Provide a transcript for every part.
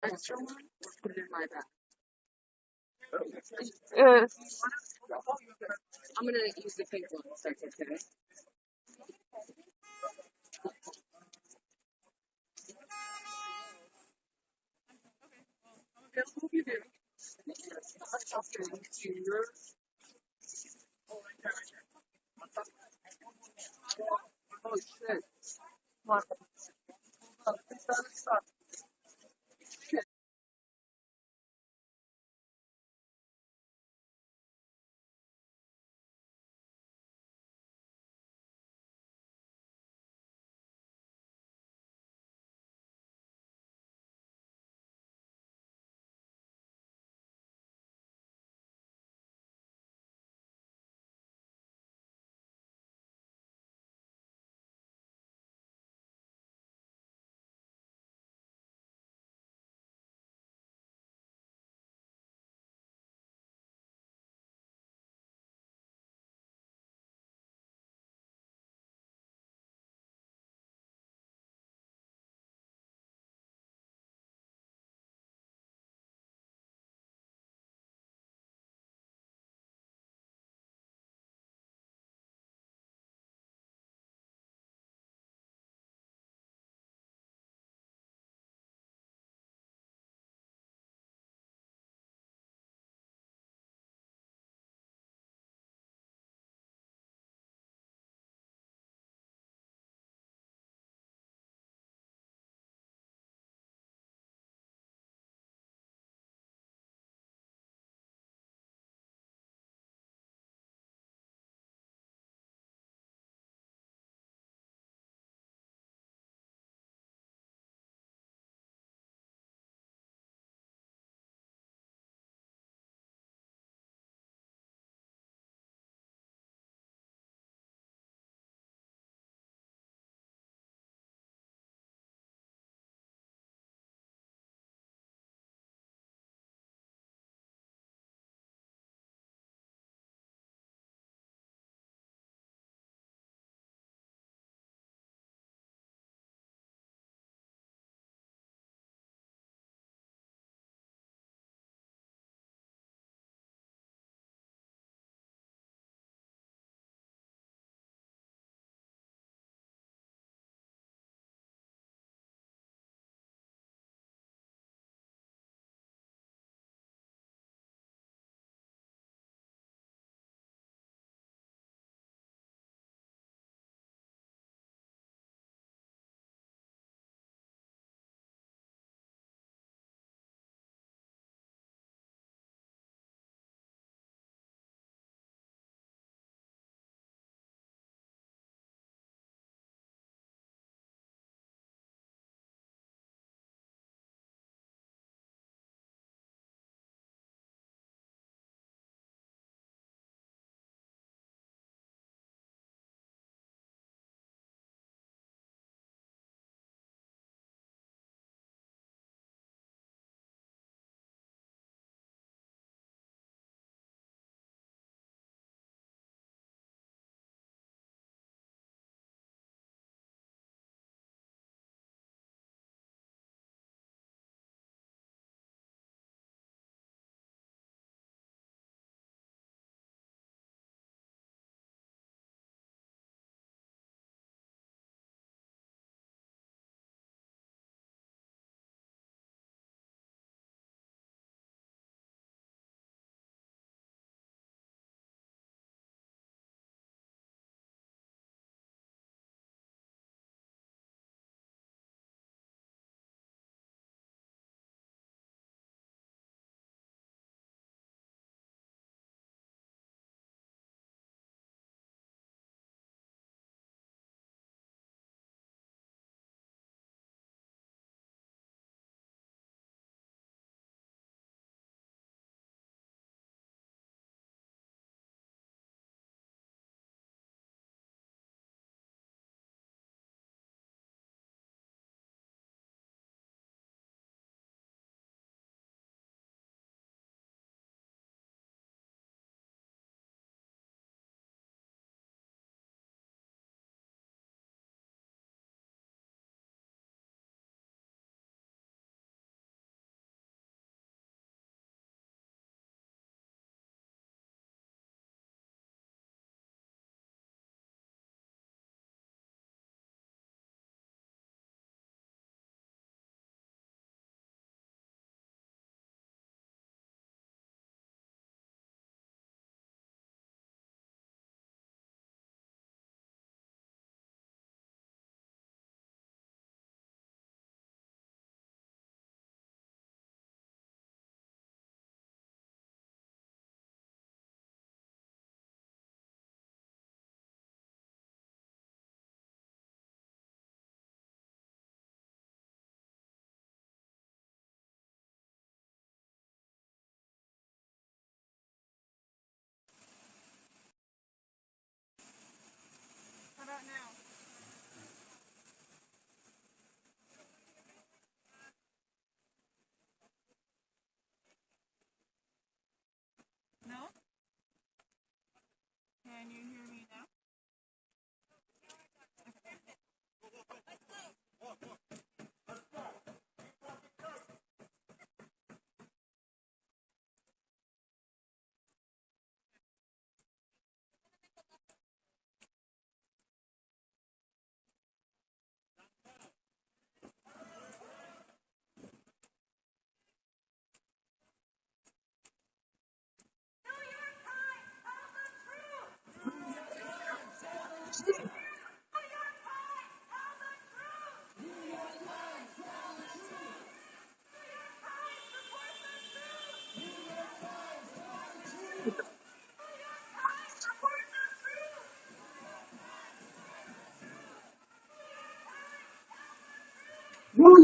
extra one or put it in my bag? Uh, I'm gonna use the pink one. So it's okay. Oh shit.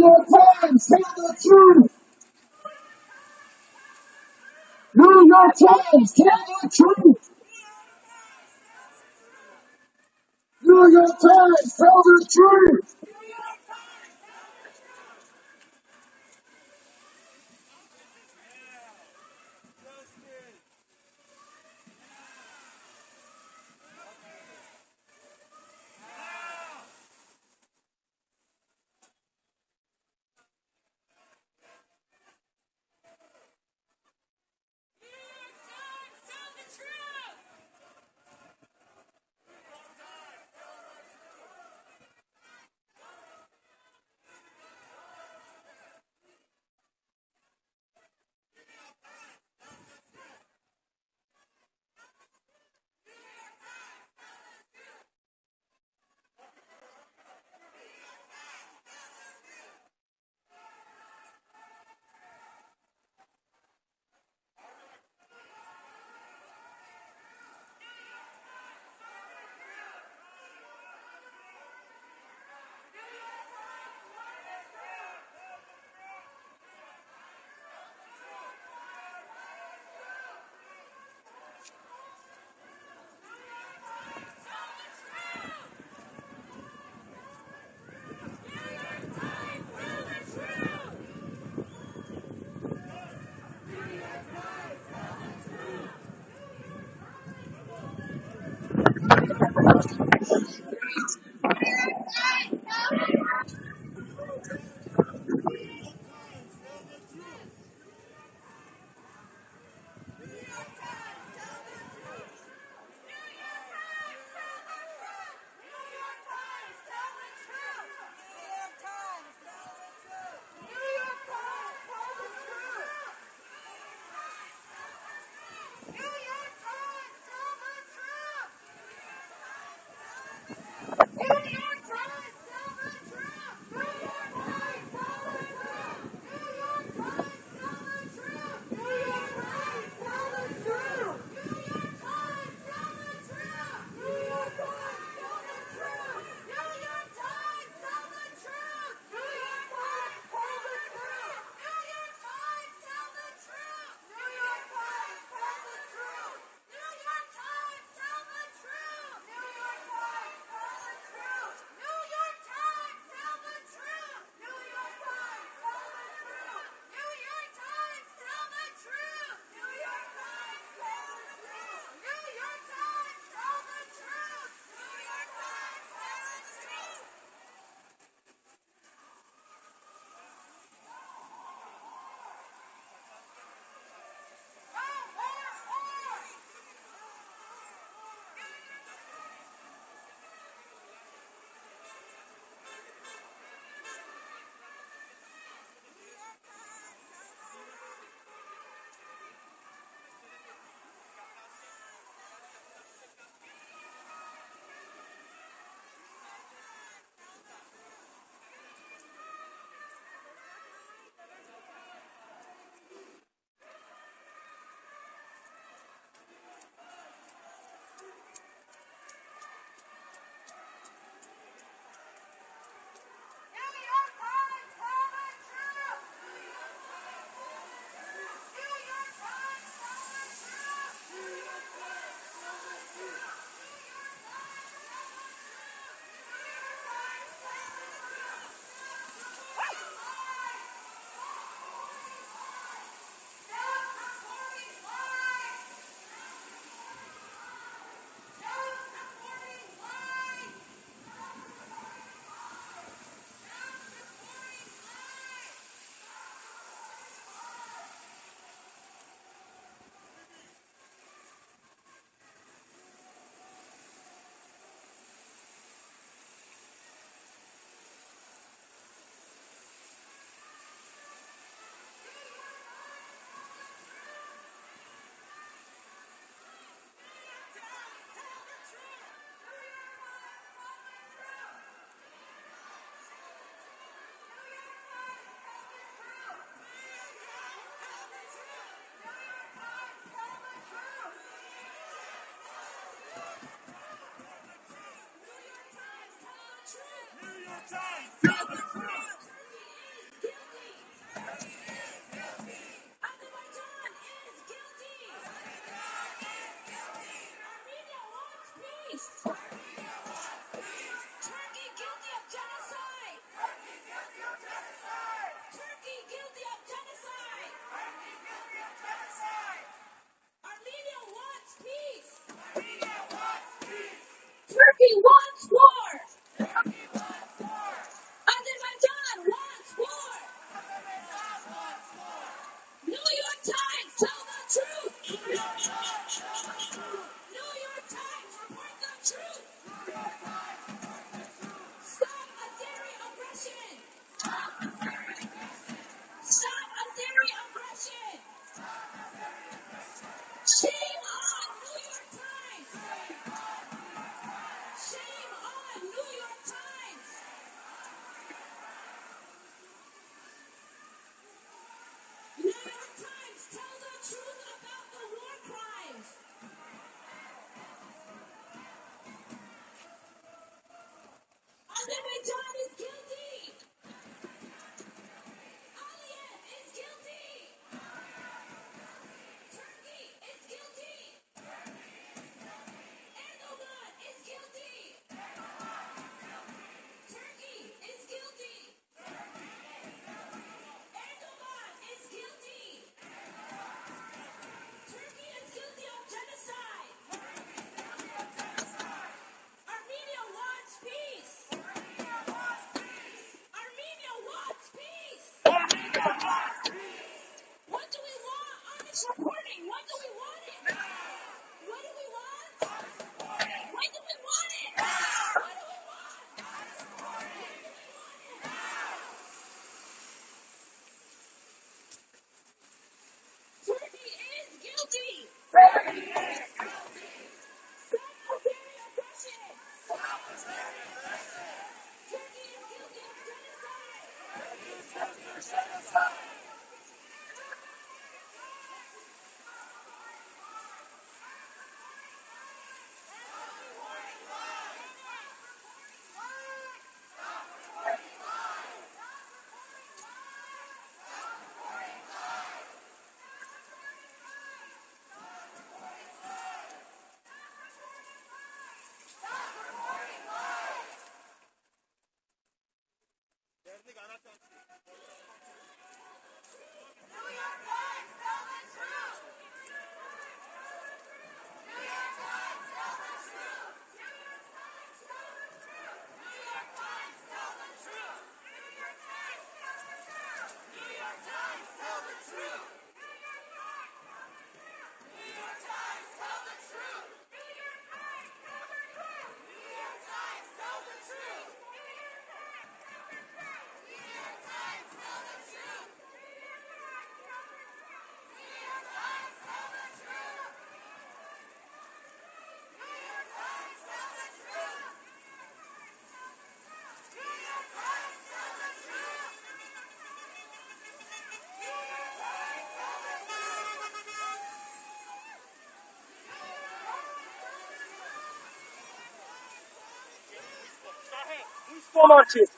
York Times, tell the truth. New York Times, tell the truth. New York Times, tell the truth. Sponsorship.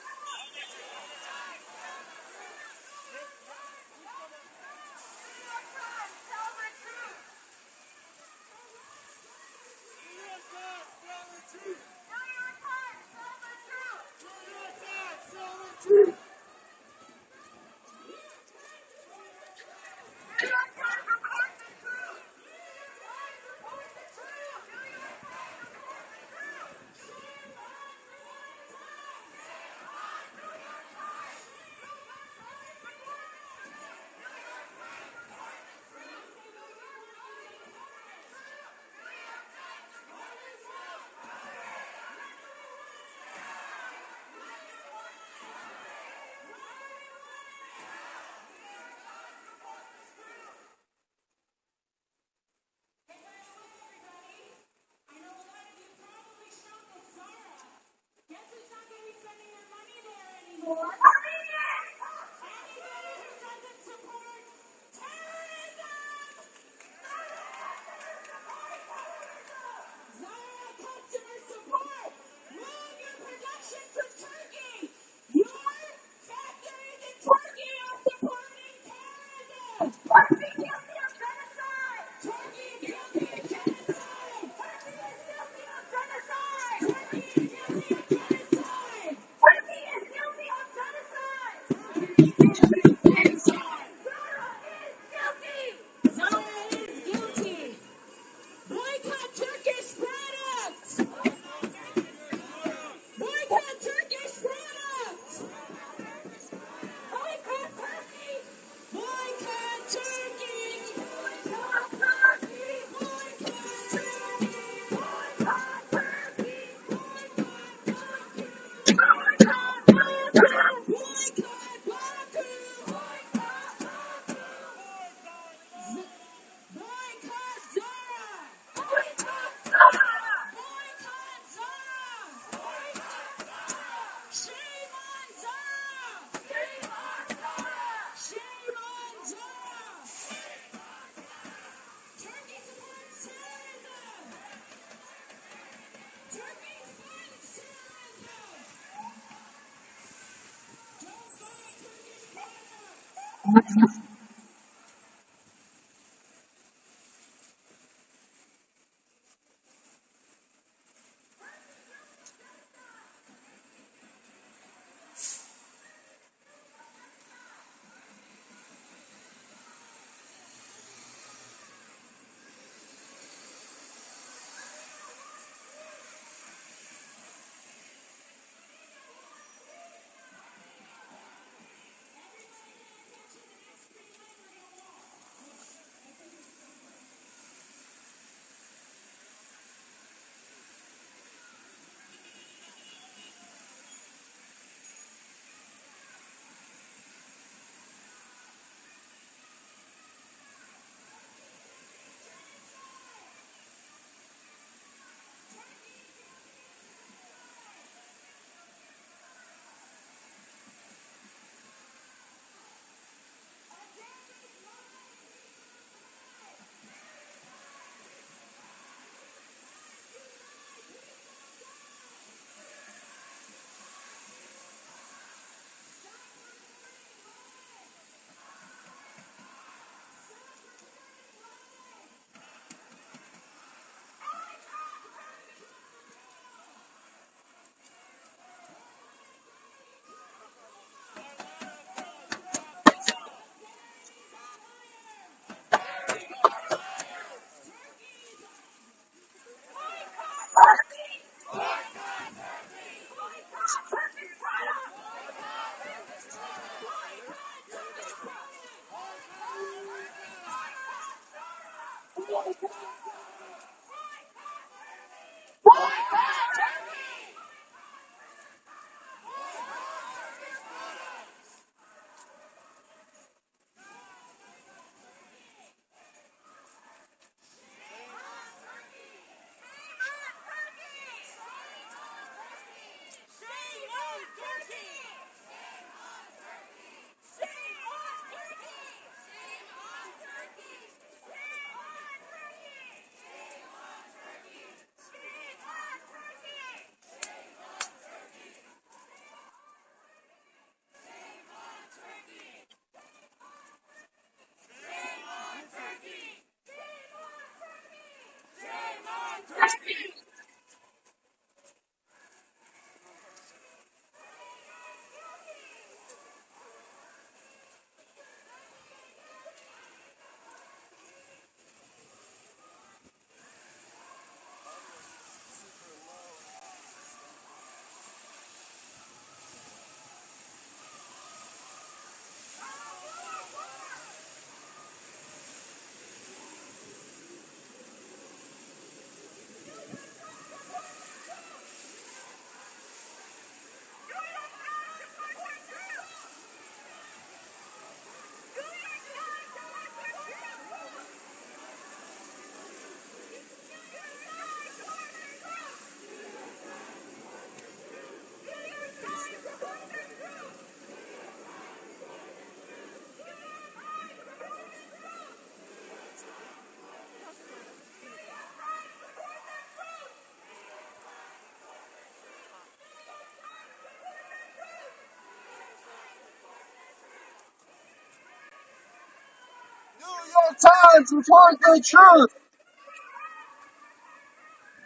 York Times, report the truth.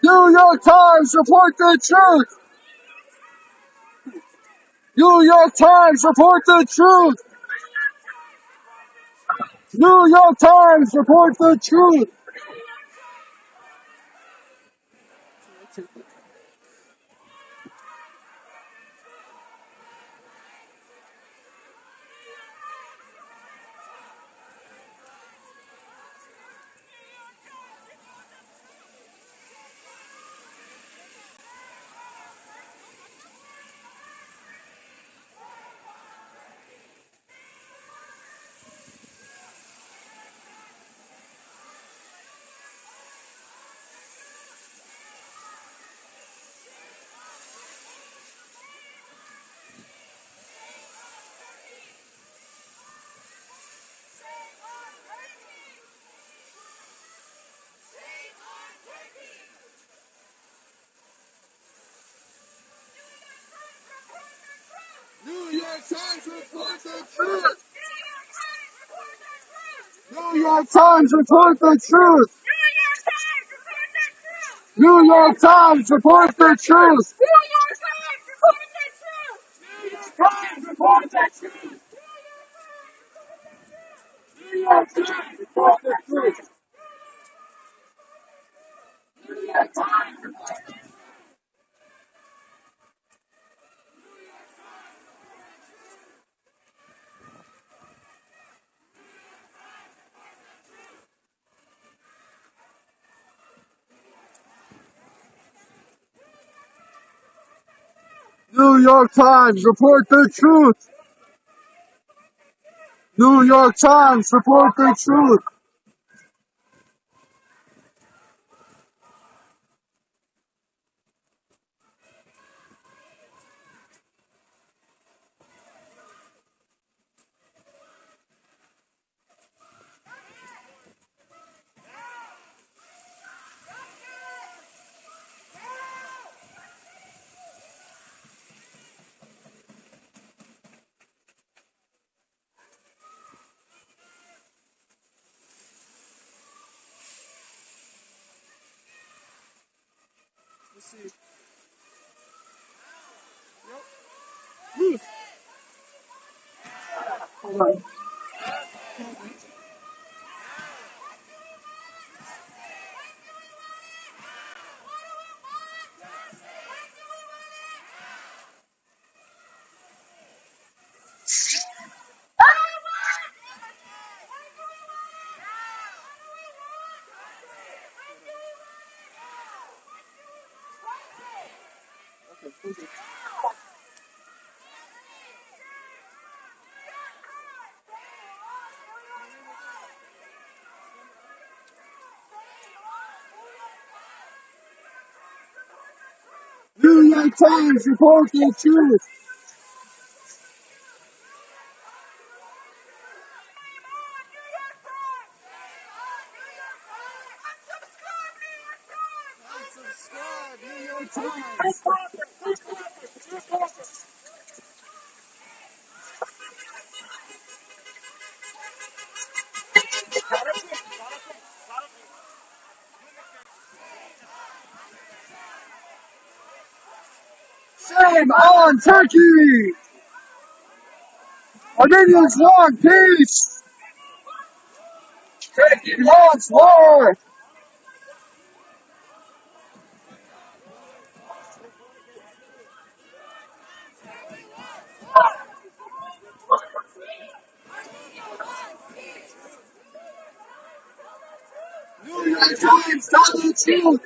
New York Times, report the truth. New York Times, report the truth. New York Times, report the truth. New York Times, report the truth. New York Times, report the truth. New York Times, report the truth. New York Times, report the truth. New York Times, report the truth. New York Times, report the truth. New York Times, report the truth. New York Times, report the truth. Hold on. New York Times, report the truth. Unsubscribe, New York Times. Shame on Turkey! Armenians want peace! Turkey wants war! New York Times, tell the truth!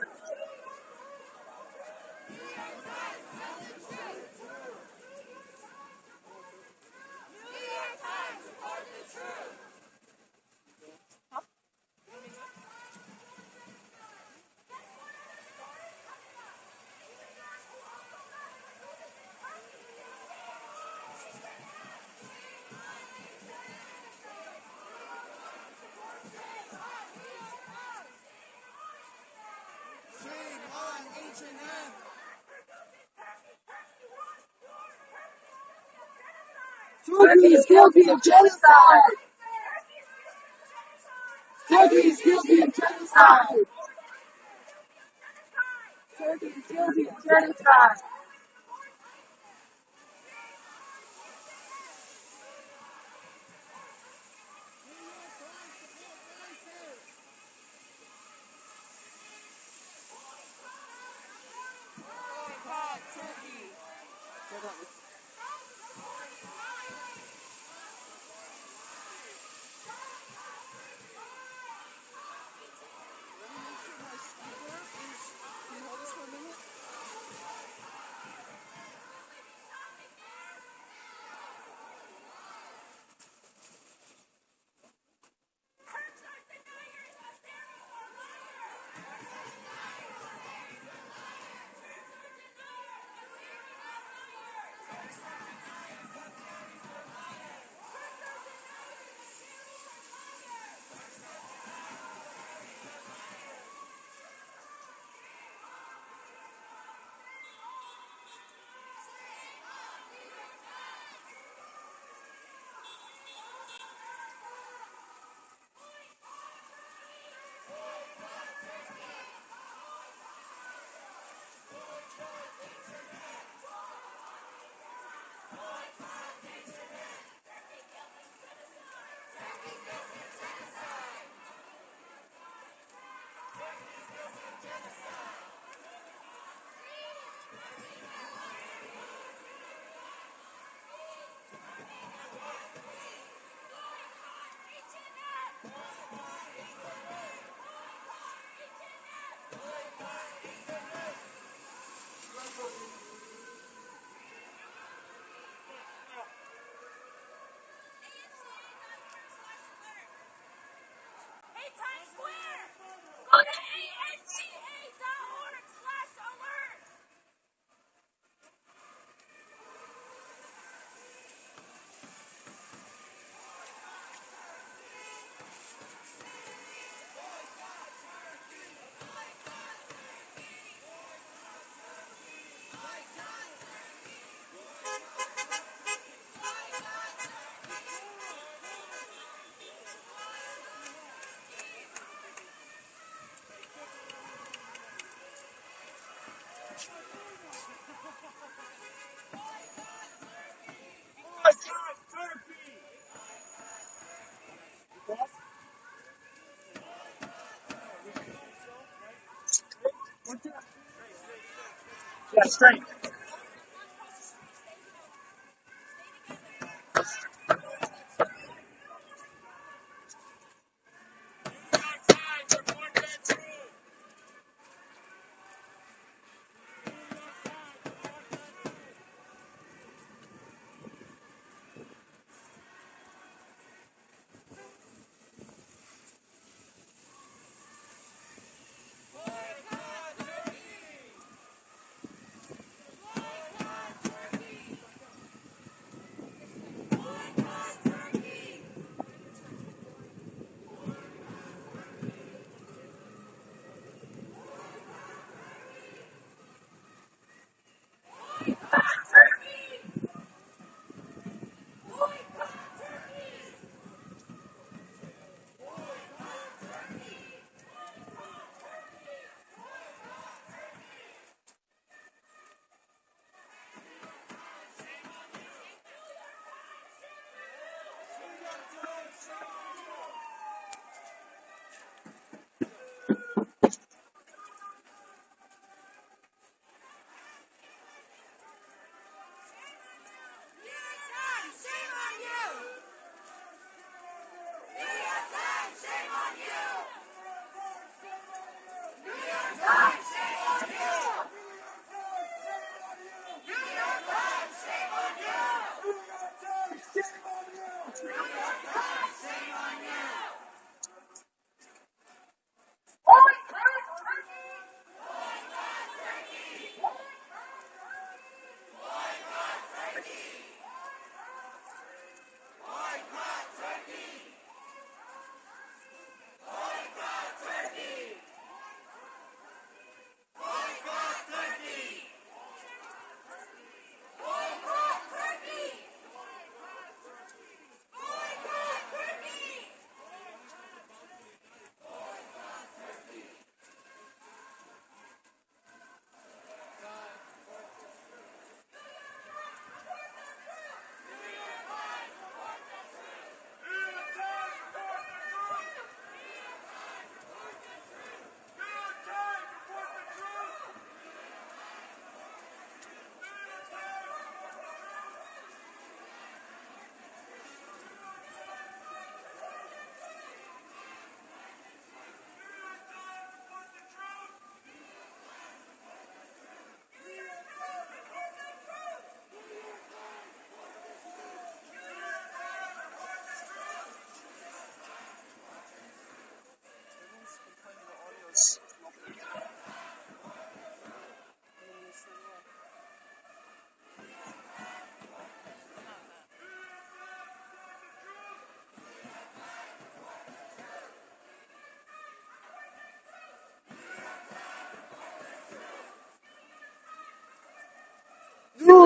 Turkey is guilty of genocide! Turkey is guilty of genocide. Turkey is guilty of genocide. Yeah, straight.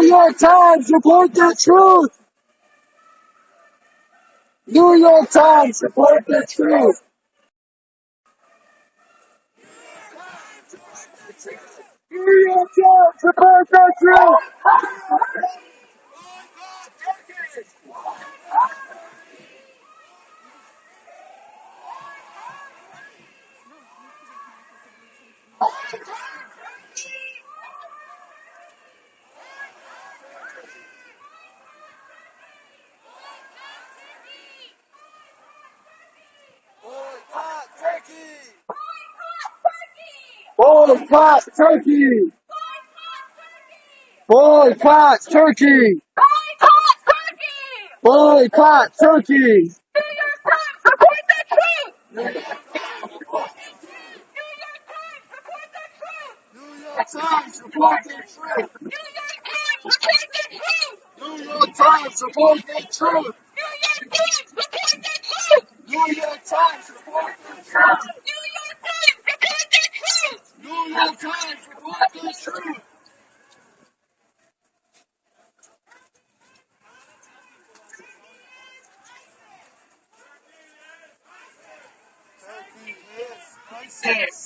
New York Times, report the truth! New York Times, report the truth! New York Times, report the truth! Boycott Turkey! Boycott Turkey! Boycott Turkey! Times report the truth! New York Times report the truth! New York Times report the truth! New York Times report the truth! Turkey is ISIS.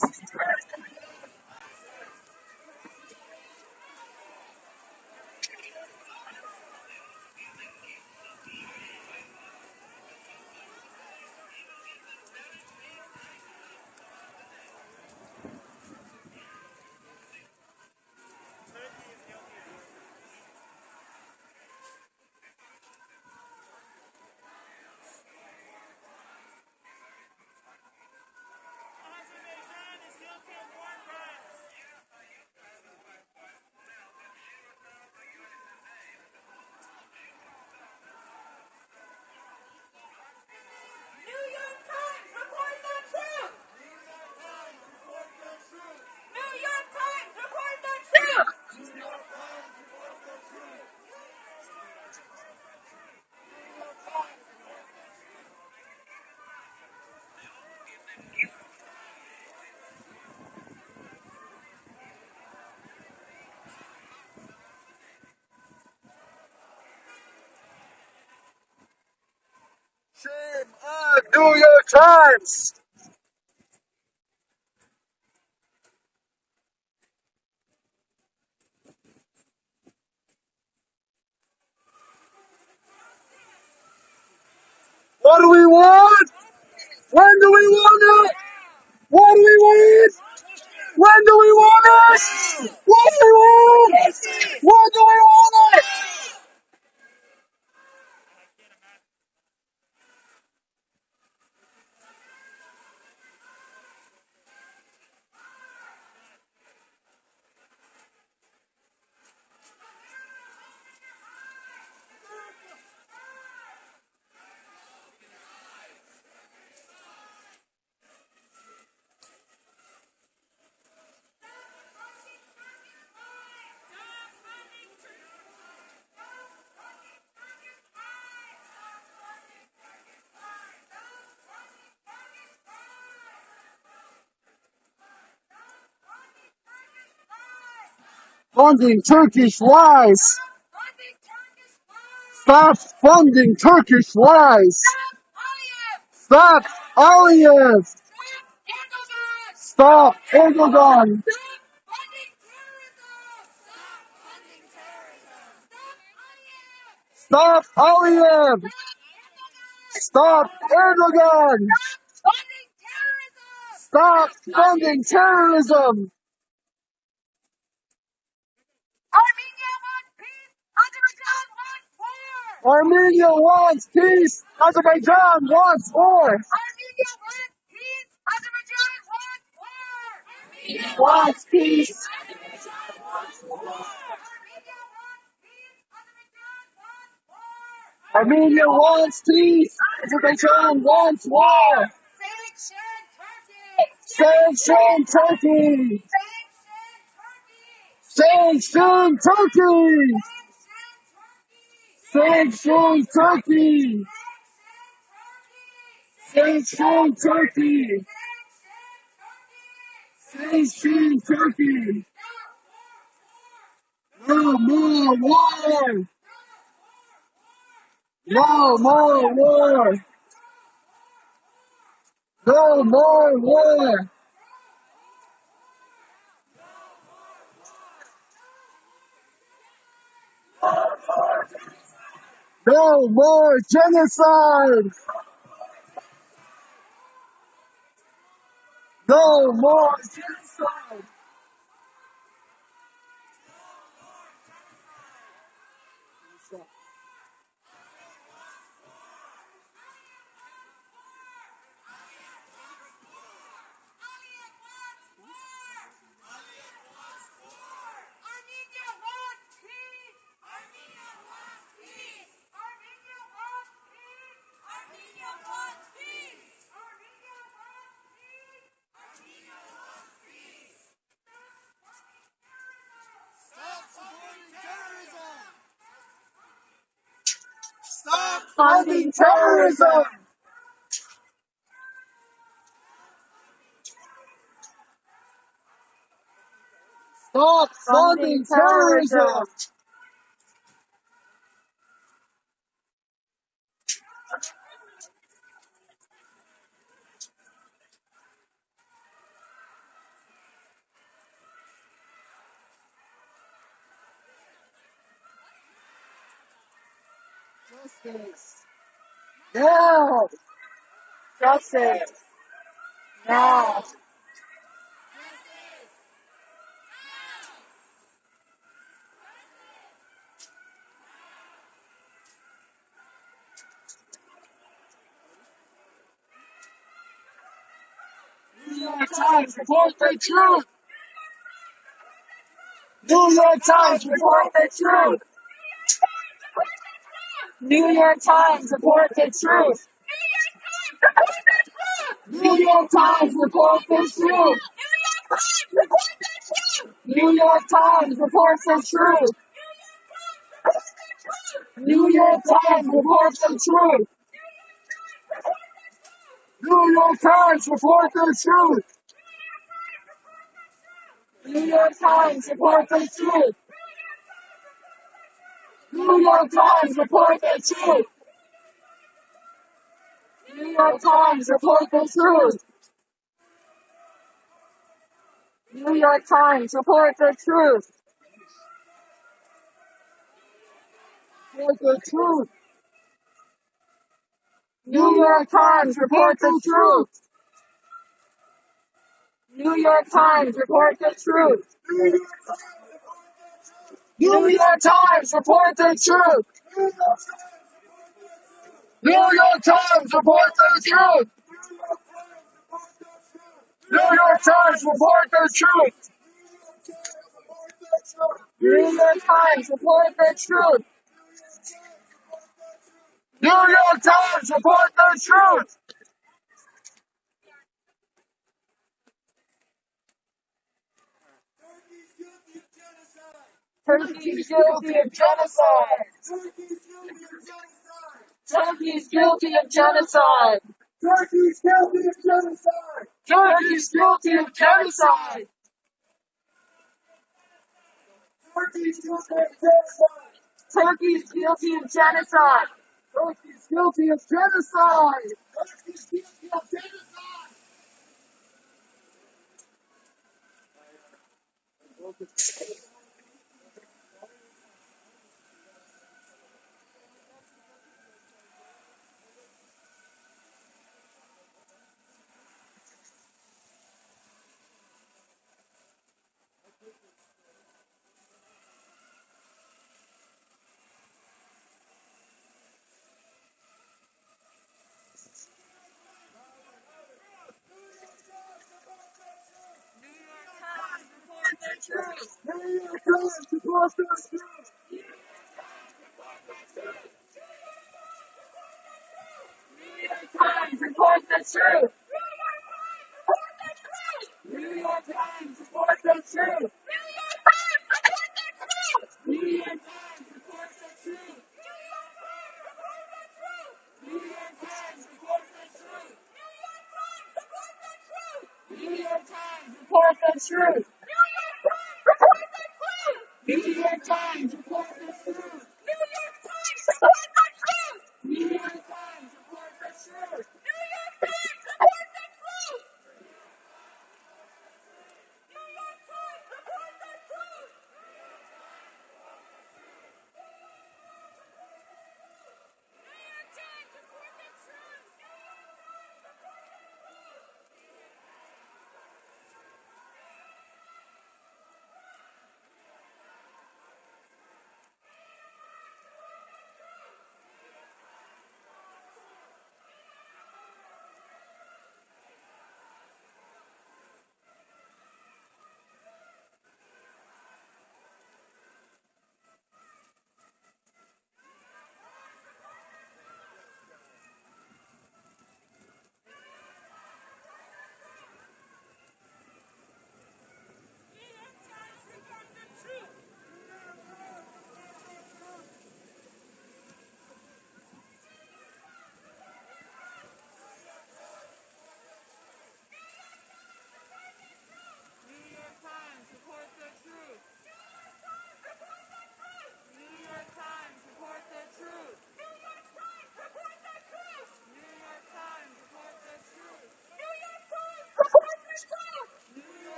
Shame on New York Times! What do we want? When do we want it? What do we want? When do we want it? What do we want? When do we want it? Funding Turkish lies. Stop funding Turkish lies. Stop Aliyev. Stop Erdogan. Stop Aliyev. Stop Erdogan. Stop funding terrorism. Armenia wants peace. Azerbaijan wants war. Armenia wants peace. Armenia wants peace. Azerbaijan wants war. Sanction Turkey. Sanction Turkey. Sanction Turkey. Sanction Turkey. Sanction Turkey. No more war! No more war! No more war! No more genocide! No more genocide! Stop funding terrorism! Stop funding terrorism! Justice! Now! Justice! Now! New York Times, report the truth! New York Times, report the truth! New York Times, report the truth! New York Times, report the truth! New York Times, report the truth! New York Times, report the truth! New York Times, report the truth! New York Times, report the truth! New York Times, report the truth! New York Times, report the truth! New York Times, report the truth! Report the truth! New York Times, report the truth! New York Times, report the truth! New York Times, report the truth! New York Times, report the truth! New York Times, report the truth! New York Times, report the truth! New York Times, report the truth! Turkey's guilty of genocide! Turkey's guilty of genocide! Turkey's guilty of genocide! Turkey's guilty of genocide! Turkey's guilty of genocide! Turkey's guilty of genocide! Turkey's guilty of genocide! Turkey's guilty of genocide! New York Times, report the truth! New York Times, report the truth! New York Times, report the truth! New York Times, report the truth! New York Times, report the truth! New York Times, report the truth! New York Times, report the truth. New York Times, support the truth. New York Times, report the truth. New York Times, support the truth. New York Times, support the truth.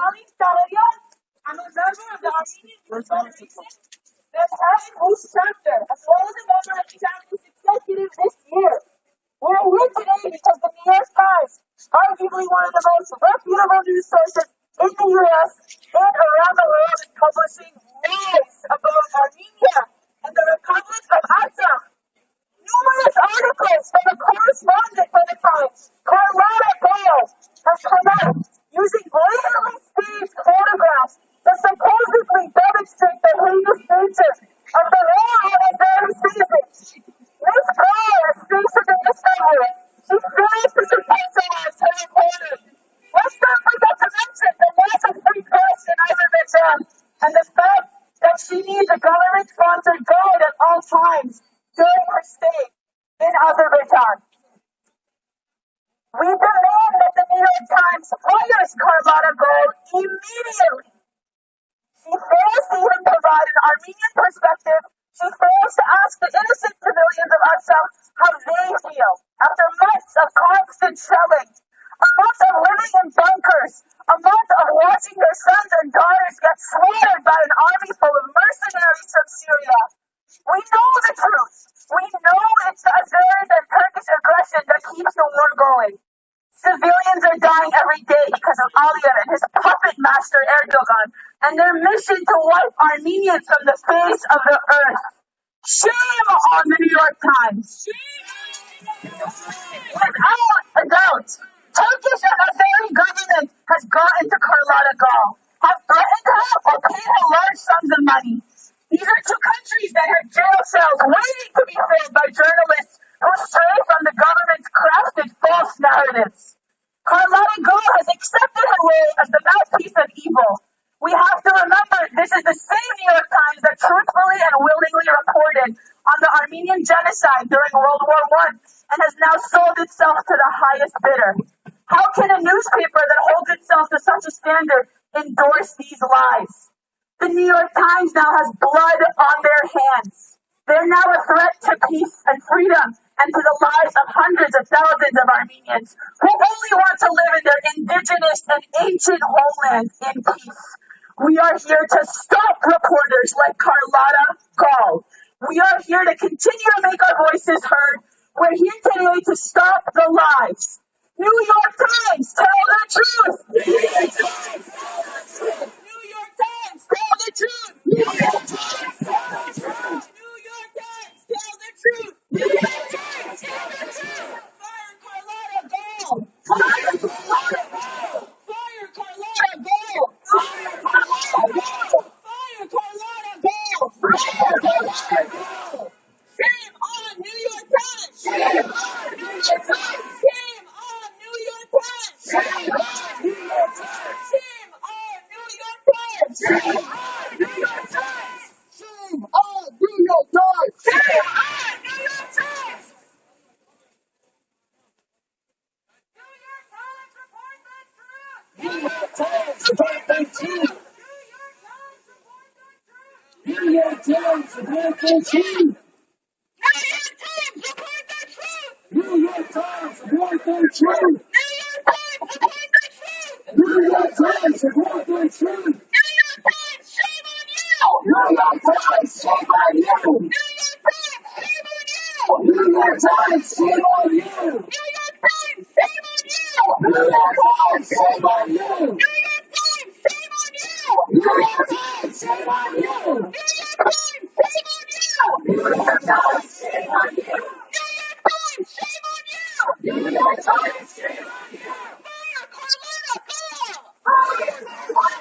Ali Salarian, I'm a member of the Armenian Youth Federation, that has whose chapter, as well as a member of the Chinese executive this year. We're here today because the New York Times, arguably one of the most reputable news sources in the U.S. and around the world, is publishing lies about Armenia and the Republic of Aqzian. Numerous articles from a correspondent for the Times, Carlotta Gale, has come out using blatantly staged photographs that supposedly demonstrate the heinous nature of the war on Israeli citizens. This girl is stationed in Istanbul. She fails to contextualize her reporting. Let's not forget to mention the loss of free press in Azerbaijan and the fact that she needs a government-sponsored guide at all times during her stay in Azerbaijan. We demand that the New York Times fires Carlotta Gold immediately. She fails to even provide an Armenian perspective. She fails to ask the innocent civilians of Aqzian how they feel after months of constant shelling, a month of living in bunkers, a month of watching their sons and daughters get slaughtered by an army full of mercenaries from Syria. We know the truth. We know it's the Azeris and Turkish aggression that keeps the war going. Civilians are dying every day because of Aliyev and his puppet master Erdogan and their mission to wipe Armenians from the face of the earth. Shame on the New York Times. Without a doubt, Turkish and Azeri government has gotten to Carlotta Gall, have threatened her or paid her large sums of money. These are two countries that have jail cells waiting to be filled by journalists who stray from the government's crafted false narratives. Carlotta Gall has accepted her role as the mouthpiece of evil. We have to remember this is the same New York Times that truthfully and willingly reported on the Armenian genocide during World War I and has now sold itself to the highest bidder. How can a newspaper that holds itself to such a standard endorse these lies? The New York Times now has blood on their hands. They're now a threat to peace and freedom and to the lives of hundreds of thousands of Armenians who only want to live in their indigenous and ancient homeland in peace. We are here to stop reporters like Carlotta Gall. We are here to continue to make our voices heard. We're here today to stop the lies. New York Times, tell the truth! New York Times, tell the truth! New York Times, tell the truth! New York Times, tell the truth! New York Times, tell the truth! New York Times, tell the truth! Fire Carlotta Gall! Fire Carlotta Gall! Fire Carlotta Gall! Fire Carlotta Gall! Fire Carlotta Gall! Fire Carlotta Gall! Shame on New York Times! Shame on New York Times! Shame on New York Times! Shame on New York Times! Shame on New York Times! Shame on New York Times! Shame on New York Times! Shame on New York Times! New York Times, report the truth! New York Times, report the truth! New York Times, report the truth! New York Times, report the truth! New York Times, shame on you! New York Times, shame on you! New York Times, shame on you! New York Times, shame on you! New York Times, shame on you! New York Times, shame on you! Fire Carlotta Gall! Fire Carlotta Gall! Fire Carlotta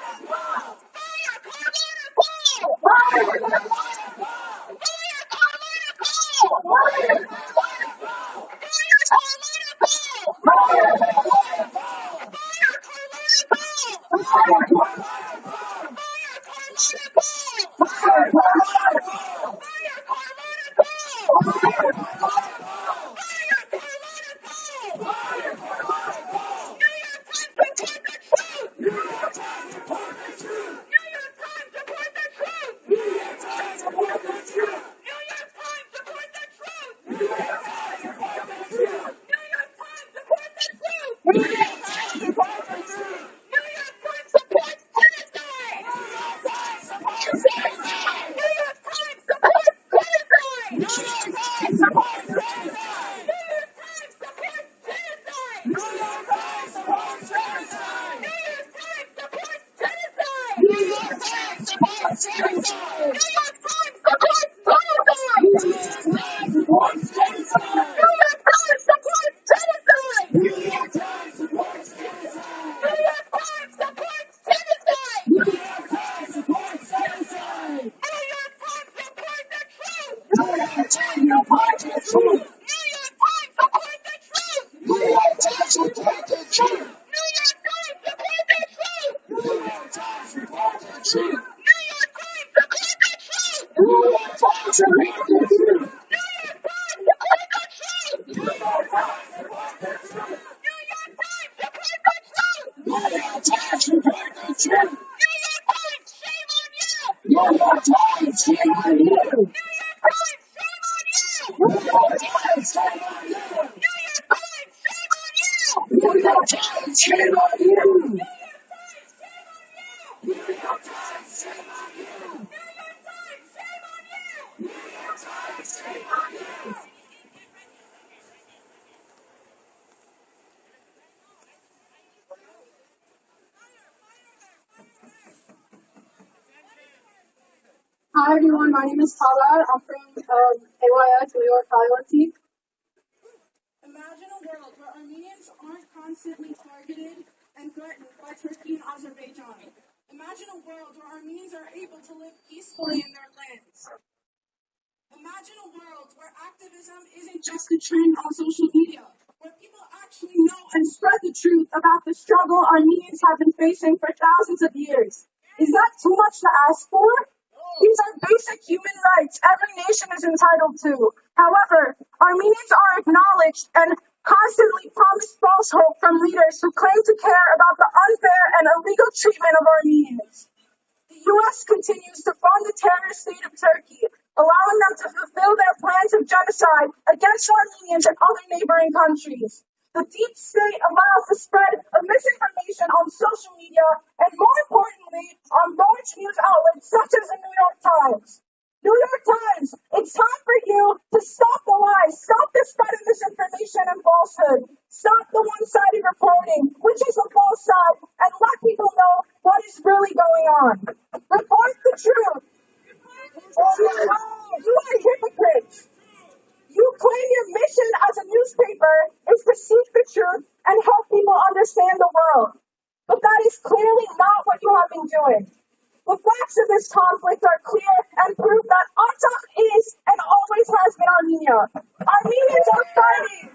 Gall! Fire Carlotta Gall! Fire Carlotta Gall! Fire Carlotta Gall! Fire Carlotta Gall! Fire Carlotta Gall! Fire Carlotta Gall! Fire Carlotta Gall! Fire Carlotta Gall! Fire Carlotta Gall! Fire Carlotta Gall! New York Times, report the truth! New York Times, report the truth! New York Times, report the truth! New York Times, report the truth! New York Times, report the truth! New York Times, report the truth! New York Times, report the truth! New York Times, report the truth! Times supports genocide. New York Times supports genocide. New York Times supports genocide. New York Times supports genocide. New York Times supports genocide. New York Times supports genocide. New York Times supports genocide. New York Times support the truth. New York Times support the truth. New York Times support the truth. New York Times support the truth. New York Times support the truth. New York Times support the truth. New York Times support the truth. New York Times support the truth. New York Times support the truth. New York Times support the truth. New York Times support the truth. New York Times support the truth. New York Times, shame on you. New York Times, shame on you. New York Times, shame on you. New York Times, shame on you. New York Times, shame on you. New York Times, shame on you. New York Times, shame on you. New York Times, shame on you. New York Times, shame on you. Hi everyone, my name is Tala. I'm from AYS, New York IoT. Imagine a world where Armenians aren't constantly targeted and threatened by Turkey and Azerbaijan. Imagine a world where Armenians are able to live peacefully in their lands. Imagine a world where activism isn't just a trend on social media, where people actually know and spread the truth about the struggle Armenians have been facing for thousands of years. Is that too much to ask for? These are basic human rights every nation is entitled to. However, Armenians are acknowledged and constantly promise false hope from leaders who claim to care about the unfair and illegal treatment of Armenians. The U.S. continues to fund the terrorist state of Turkey, allowing them to fulfill their plans of genocide against Armenians and other neighboring countries. The deep state allows the spread of misinformation on social media and, more importantly, on large news outlets such as the New York Times. New York Times, it's time for you to stop the lies, stop the spread of misinformation and falsehood, stop the one-sided reporting, which is the false side, and let people know what is really going on. Report the truth. You are hypocrites. You claim your mission as a newspaper is to seek the truth and help people understand the world. But that is clearly not what you have been doing. The facts of this conflict are clear and prove that Artsakh is and always has been Armenia. Armenians are fighting.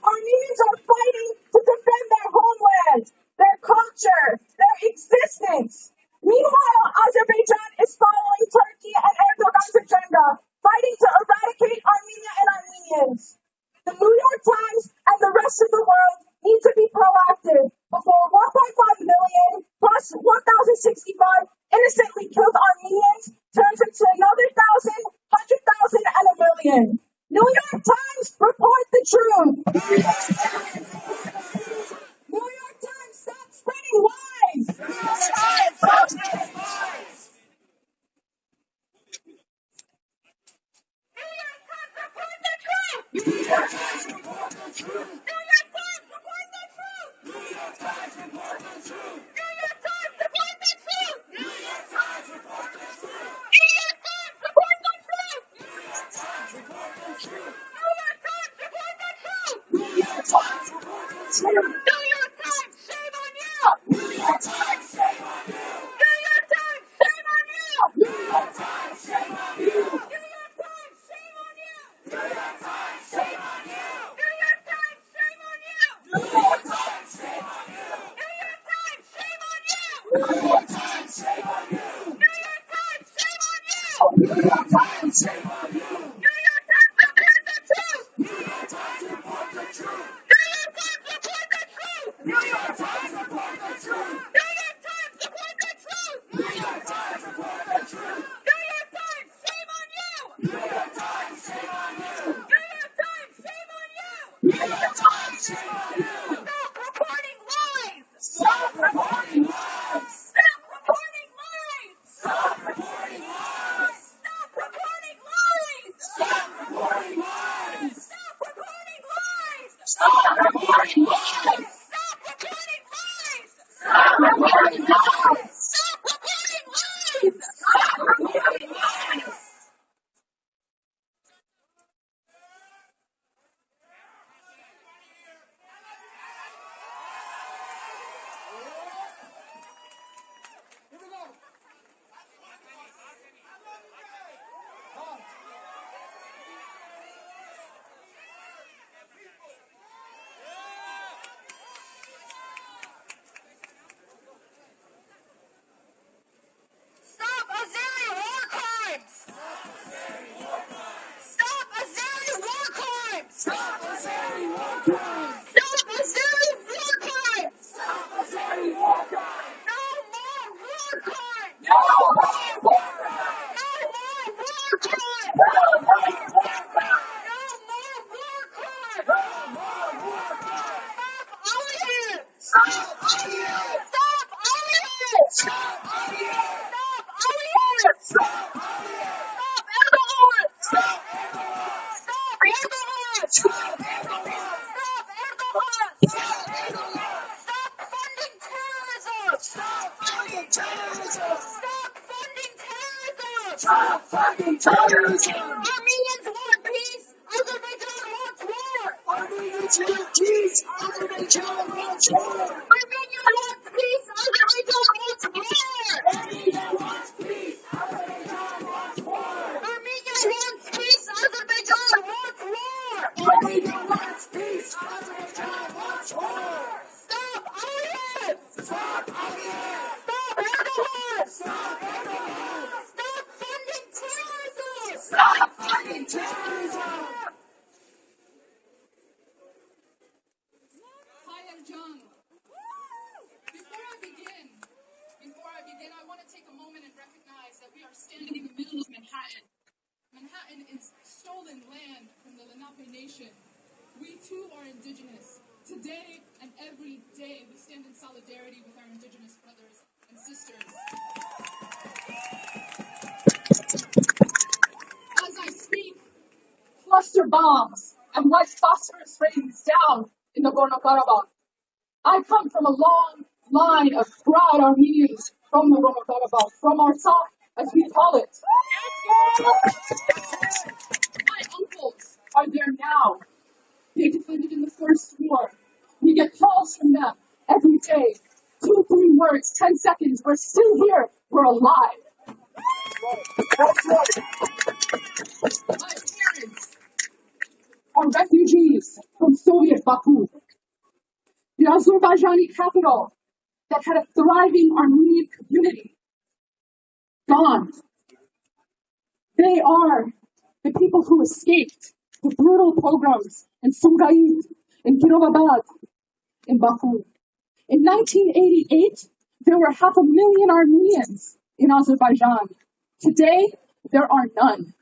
Armenians are fighting to defend their homeland, their culture, their existence. Meanwhile, Azerbaijan is following Turkey and Erdogan's agenda, fighting to eradicate Armenia and Armenians. The New York Times and the rest of the world need to be proactive before 1.5 million plus 1,065 innocently killed Armenians turns into another 1,000, 100,000, and a million. New York Times, report the truth. New York Times, stop spreading lies. New York Times, stop spreading lies. New York Times, report the truth. New York Times, report the truth. New York Times, report the truth. New York Times, report the truth. New York Times, report the truth. New York Times, report the truth. New York Times, report the truth. New York Times, report the truth. New York Times, report the truth. New York Times, report the truth. New York Times, shame on you. New York Times, shame on you. New York Times, shame on you. New York Times, shame on you. New York Times, shame on you. New York Times, shame on you. New York Times, shame on you. New York Times, shame on you. New York Times, shame on you. New York Times, shame on you. New York Times, shame on you. New York Times, shame on you. New York Times, report the truth. New York Times, report the truth. New York Times, report the truth. New York Times, report the truth. New York Times, report the truth. New York Times, report the truth. New York Times, shame on you. New York Times, shame on you. New York Times, shame on you. New York Times, shame on you. Stop reporting lies. Stop reporting lies. Stop reporting lies. Stop reporting lies. Stop reporting lies. reporting lies! Stop reporting lies! Stop reporting lies! Stop reporting lies! Stop reporting lies! Stop Azeri war crimes! Stop Azeri war crimes! Stop Azeri war crimes! Stop Azeri war crimes! Stop Azeri war crimes! No more war crimes! No more war crimes! No more war crimes! No more war crimes! No more war crimes! No more war crimes! Stop Aliyev! Stop Aliyev! Stop Aliyev! Stop Aliyev! Stop Aliyev! Stop Aliyev! Stop Erdogan! Stop Erdogan! Stop Erdogan! Stop Erdogan! Stop funding terrorism! Stop funding terrorism! Stop funding terrorism! Stop funding terrorism! Armenians want peace! Azerbaijan wants war! Armenians want peace! Azerbaijan wants war! Armenia wants peace! Azerbaijan wants war! Armenia wants peace! Azerbaijan wants war! Armenia wants peace! Azerbaijan wants war! Armenia wants peace! Azerbaijan wants war! Stop Aliyev! Stop Aliyev! Stop Erdogan! Stop Erdogan! Stop funding terrorism! Stop funding terrorism! Hi, I'm Jung. Before I begin, I want to take a moment and recognize that we are standing in the middle of Manhattan. Manhattan is stolen land from the Lenape Nation. We too are indigenous. Today and every day, we stand in solidarity with our indigenous brothers and sisters. As I speak, cluster bombs and white phosphorus rains down in Nagorno-Karabakh. I come from a long line of proud Armenians from Nagorno-Karabakh, from Artsakh, as we call it. My uncles are there now. They defended in the first war. We get calls from them every day. 2, 3 words, 10 seconds. We're still here. We're alive. My parents are refugees from Soviet Baku, the Azerbaijani capital that had a thriving Armenian community. Gone. They are the people who escaped the brutal pogroms in Sumgait, in Kirovabad, in Baku. In 1988, there were 500,000 Armenians in Azerbaijan. Today, there are none.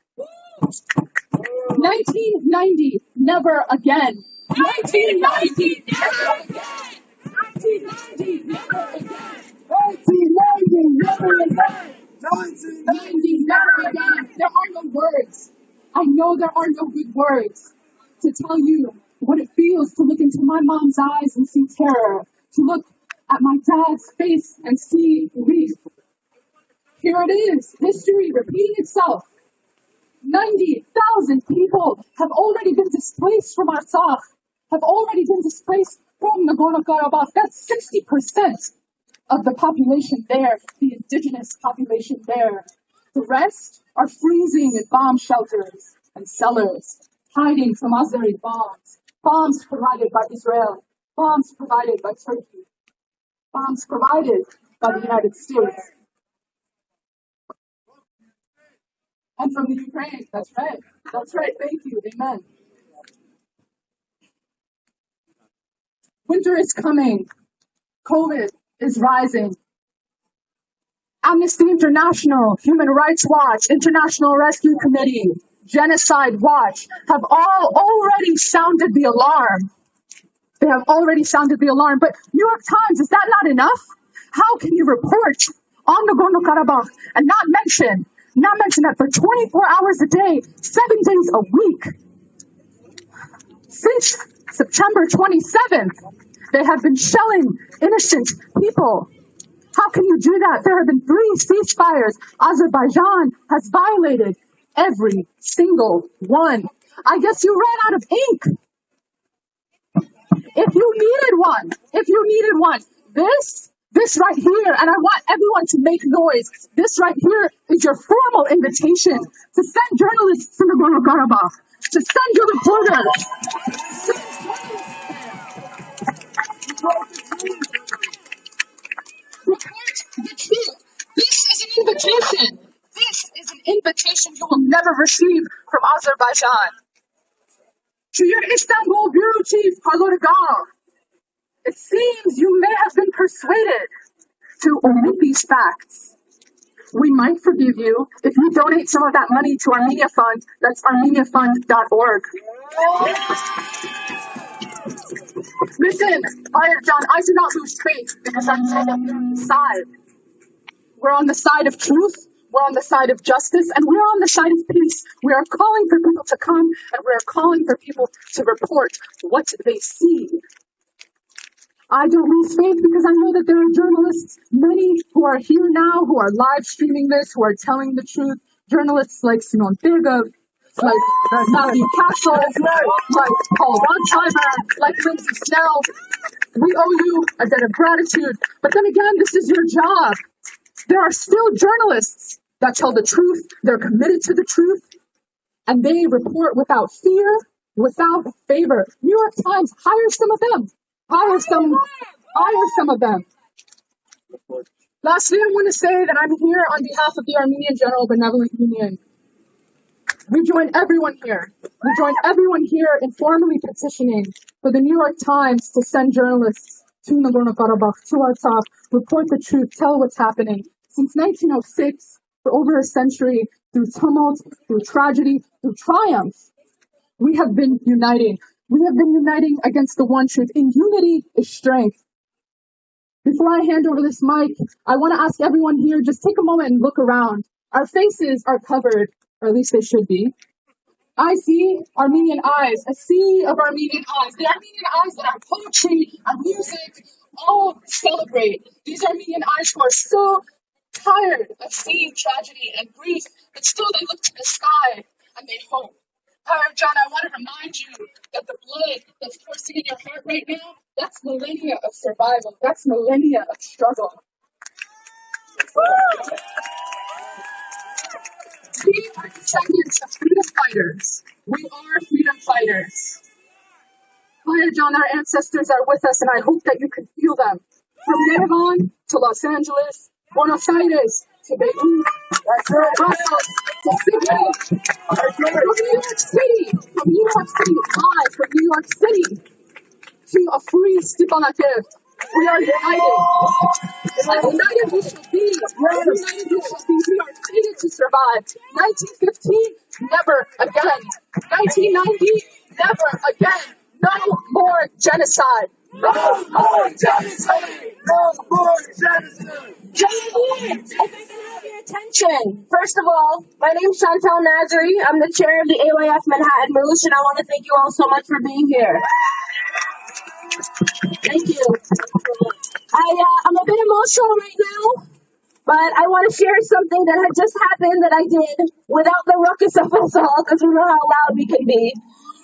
1990, never again. 1990, never again. 1990, never again. 1990, never again. 1990, never again. There are no words. I know there are no good words to tell you what it feels to look into my mom's eyes and see terror, to look at my dad's face and see grief. Here it is, history repeating itself. 90,000 people have already been displaced from Artsakh, have already been displaced from Nagorno-Karabakh. That's 60% of the population there, the indigenous population there. The rest are freezing in bomb shelters and cellars, hiding from Azeri bombs. Bombs provided by Israel, bombs provided by Turkey, bombs provided by the United States. And from the Ukraine, that's right. That's right, thank you, amen. Winter is coming. COVID is rising. Amnesty International, Human Rights Watch, International Rescue Committee, Genocide Watch have all already sounded the alarm. They have already sounded the alarm. But New York Times, is that not enough? How can you report on Nagorno-Karabakh and not mention that for 24 hours a day, 7 days a week, since September 27th, they have been shelling innocent people. How can you do that? There have been 3 ceasefires. Azerbaijan has violated every single one. I guess you ran out of ink. If you needed one, this right here, and I want everyone to make noise. This right here is your formal invitation to send journalists to Nagorno-Karabakh, to send your reporters. Report the truth. This is an invitation. This is an invitation you will never receive from Azerbaijan. To your Istanbul bureau chief, Carlota Gal, it seems you may have been persuaded to omit these facts. We might forgive you if you donate some of that money to Armenia Fund. That's armeniafund.org. Listen, John, I do not lose faith because I'm on the side. We're on the side of truth, we're on the side of justice, and we're on the side of peace. We are calling for people to come, and we're calling for people to report what they see. I don't lose faith because I know that there are journalists, many who are here now, who are live streaming this, who are telling the truth. Journalists like Simon Tergov, like Nadia Castle, like Paul Ronsheimer, like Lindsay Snell. We owe you a debt of gratitude. But then again, this is your job. There are still journalists that tell the truth. They're committed to the truth. And they report without fear, without favor. New York Times, hire some of them. Hire some of them. Lastly, I want to say that I'm here on behalf of the Armenian General Benevolent Union. We join everyone here in formally petitioning for the New York Times to send journalists to Nagorno-Karabakh, to Artsakh, report the truth, tell what's happening. Since 1906, for over a century, through tumult, through tragedy, through triumph, we have been uniting. We have been uniting against the one truth. In unity is strength. Before I hand over this mic, I want to ask everyone here, just take a moment and look around. Our faces are covered, or at least they should be. I see Armenian eyes, a sea of Armenian eyes. The Armenian eyes that our poetry, our music, all celebrate. These Armenian eyes who are so tired of seeing tragedy and grief, but still they look to the sky and they hope. However, John, I want to remind you that the blood that's coursing in your heart right now, that's millennia of survival. That's millennia of struggle. We are descendants of freedom fighters. We are freedom fighters. Fire John, our ancestors are with us, and I hope that you can feel them. From Yerevan to Los Angeles, Buenos Aires to Beirut, Brussels to Sydney, from New York City, live from New York City to a free Stepanakert. We are united. And united we shall be. United we shall be. We are fated to survive. 1915, never again. 1990, never again. No more genocide. No more genocide. No more genocide. Attention. First of all, my name is Chantal Nazari. I'm the chair of the AYF Manhattan Moosh, and I want to thank you all so much for being here. Thank you. I'm a bit emotional right now, but I want to share something that had just happened that I did without the ruckus of us all, because we know how loud we can be.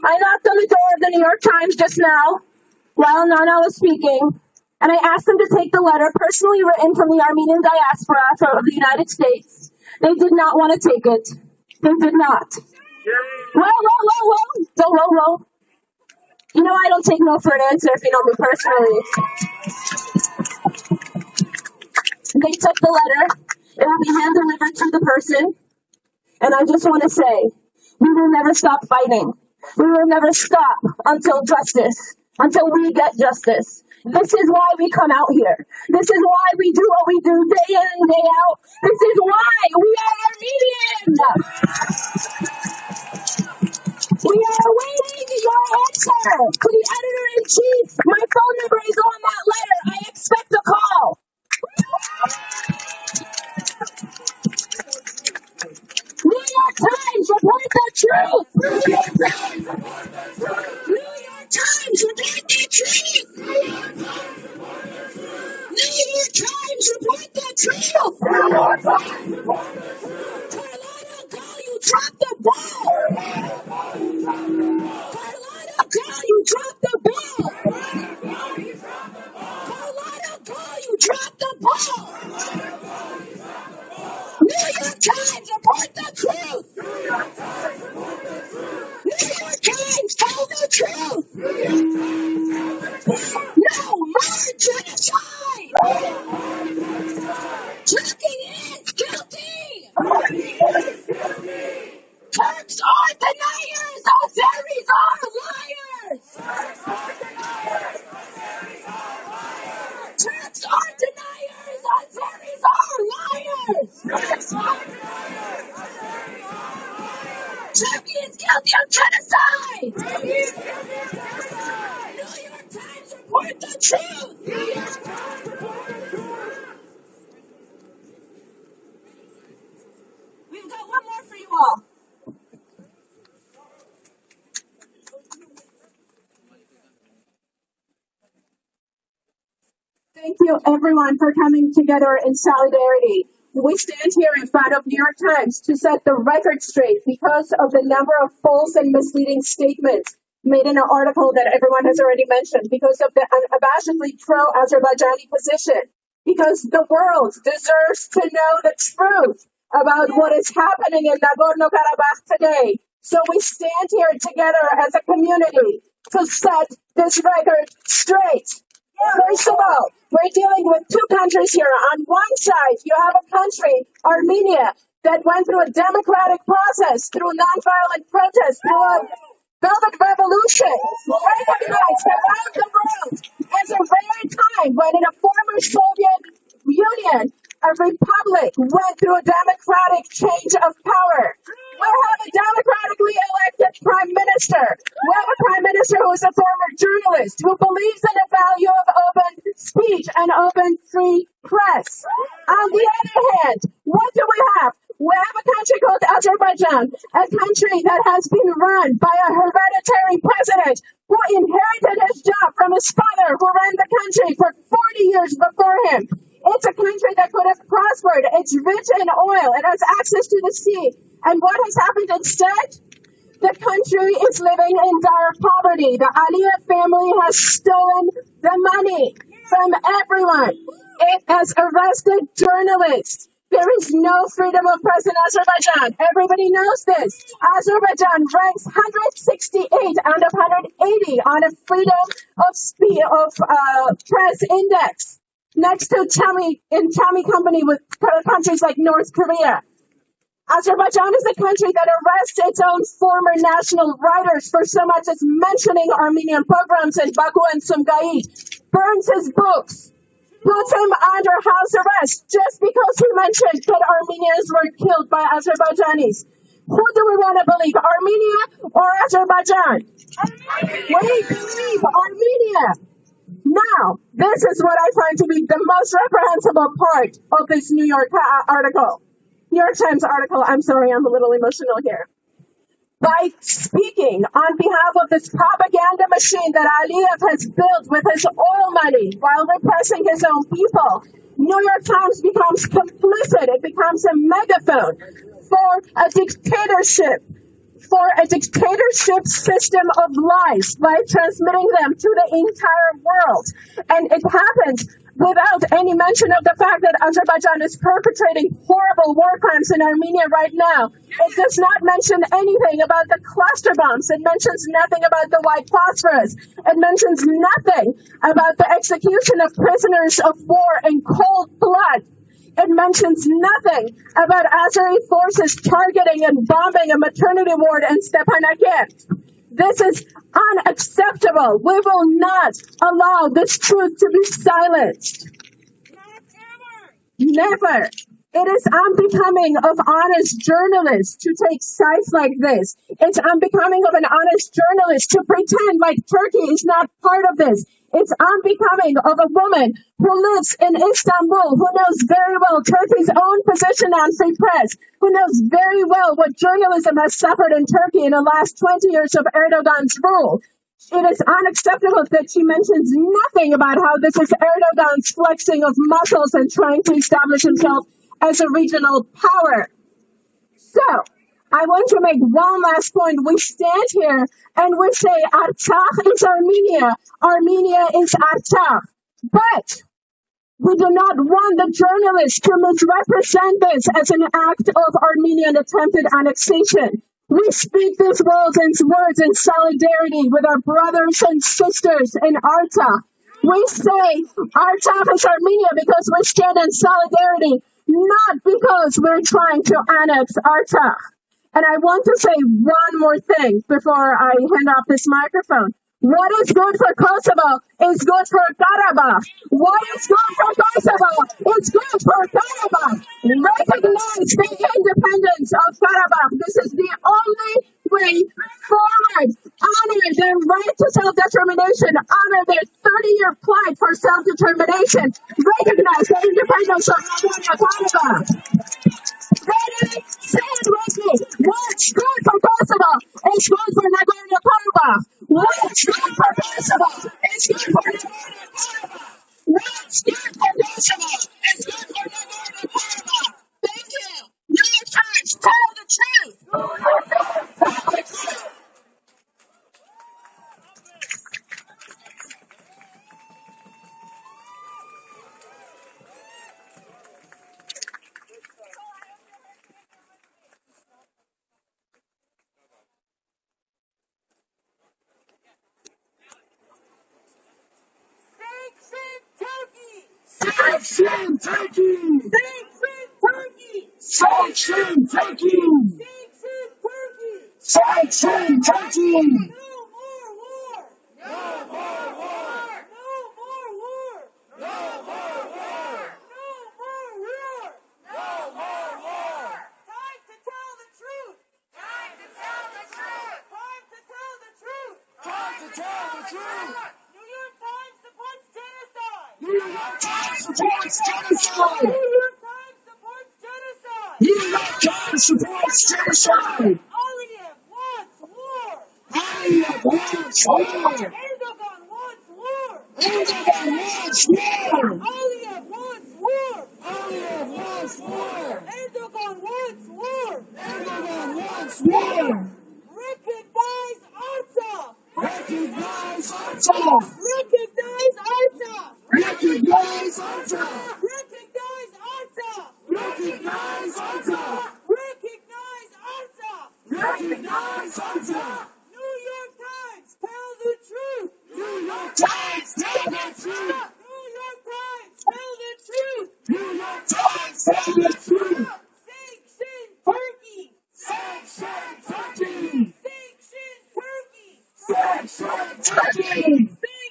I knocked on the door of the New York Times just now while Nana was speaking, and I asked them to take the letter personally written from the Armenian diaspora of the United States. They did not want to take it. They did not. Whoa. You know I don't take no for an answer if you know me personally. They took the letter. It will be hand-delivered to the person. And I just want to say, we will never stop fighting. We will never stop until we get justice. This is why we come out here. This is why we do what we do day in and day out. This is why we are Armenian. We are waiting your answer to the editor-in-chief. My phone number is on that letter. I expect a call. New York Times, report the truth. New York Times, truth. Carlotta, girl, you dropped the ball. Carlotta, girl, you dropped the ball. Carlotta, girl, you dropped the ball. New York Times, report the truth. New York Times, tell the truth. No more genocide. Turkey is guilty. Turks are deniers. Azeris are liars. Turks are deniers. Azeris are liars. Turkey is guilty of genocide. New York Times, report the truth. We've got one more for you all. Thank you, everyone, for coming together in solidarity. We stand here in front of New York Times to set the record straight because of the number of false and misleading statements made in an article that everyone has already mentioned, because of the unabashedly pro-Azerbaijani position, because the world deserves to know the truth about what is happening in Nagorno-Karabakh today. So we stand here together as a community to set this record straight. First of all, we're dealing with two countries here. On one side, you have a country, Armenia, that went through a democratic process, through nonviolent protest, through a velvet revolution, recognized around the world as a rare time when in a former Soviet Union, a republic went through a democratic change of power. We have a democratically elected prime minister. We have a prime minister who is a former journalist, who believes in the value of open speech and open free press. On the other hand, what do we have? We have a country called Azerbaijan, a country that has been run by a hereditary president who inherited his job from his father, who ran the country for 40 years before him. It's a country that could have prospered. It's rich in oil. It has access to the sea. And what has happened instead? The country is living in dire poverty. The Aliyev family has stolen the money from everyone. It has arrested journalists. There is no freedom of press in Azerbaijan. Everybody knows this. Azerbaijan ranks 168 out of 180 on a freedom of press index, next to Tommy company with countries like North Korea. Azerbaijan is a country that arrests its own former national writers for so much as mentioning Armenian pogroms in Baku and Sumgait, burns his books, puts him under house arrest just because he mentioned that Armenians were killed by Azerbaijanis. Who do we want to believe, Armenia or Azerbaijan? We believe Armenia. Now, this is what I find to be the most reprehensible part of this New York Times article. I'm sorry, I'm a little emotional here. By speaking on behalf of this propaganda machine that Aliyev has built with his oil money while repressing his own people, New York Times becomes complicit. It becomes a megaphone for a dictatorship system of lies by transmitting them to the entire world. And it happens without any mention of the fact that Azerbaijan is perpetrating horrible war crimes in Armenia right now. It does not mention anything about the cluster bombs. It mentions nothing about the white phosphorus. It mentions nothing about the execution of prisoners of war in cold blood. It mentions nothing about Azeri forces targeting and bombing a maternity ward in Stepanakert. This is unacceptable. We will not allow this truth to be silenced. Never. It is unbecoming of honest journalists to take sides like this. It's unbecoming of an honest journalist to pretend like Turkey is not part of this. It's unbecoming of a woman who lives in Istanbul, who knows very well Turkey's own position on free press, who knows very well what journalism has suffered in Turkey in the last 20 years of Erdogan's rule. It is unacceptable that she mentions nothing about how this is Erdogan's flexing of muscles and trying to establish himself as a regional power. So, I want to make one last point. We stand here and we say Artsakh is Armenia. Armenia is Artsakh. But we do not want the journalists to misrepresent this as an act of Armenian attempted annexation. We speak these words in solidarity with our brothers and sisters in Artsakh. We say Artsakh is Armenia because we stand in solidarity, not because we're trying to annex Artsakh. And I want to say one more thing before I hand off this microphone. What is good for Kosovo is good for Karabakh. What is good for Kosovo is good for Karabakh. Recognize the independence of Karabakh. This is the only way forward. Honor their right to self-determination. Honor their 30-year plight for self-determination. Recognize the independence of Karabakh. Ready, stand with me. What's good for Kosovo is good for Nagorno-Karabakh. What's good for Kosovo is good for Nagorno-Karabakh. What's good for Kosovo is good for Nagorno-Karabakh. Thank you. New York Times, tell the truth. New York Times, tell the truth. Sanction Turkey! Sanction Turkey! Sanction Turkey! No more war! No more war! No more war! No more war! No more war! Time to tell the truth! Time to tell the truth! Time to tell the truth! Time to tell the truth! New York Times supports genocide! New York Times supports genocide! New York Times supports genocide! New York Times supports genocide! Aliyev wants war! Aliyev wants war! Erdogan wants war! Erdogan wants war! Aliyev wants war! Aliyev wants war! Erdogan wants war! Erdogan wants war! Recognize Artsakh! Recognize Artsakh! Recognize Artsakh! Recognize Artsakh! Recognize Artsakh! Recognize Artsakh! Recognize Artsakh! Recognize Artsakh! New York Times, tell the truth! New York Times, tell the truth! New York Times, tell the truth! New York Times, tell the truth! Sanction Turkey! Sanction Turkey! Sanction Turkey! Sanction Turkey!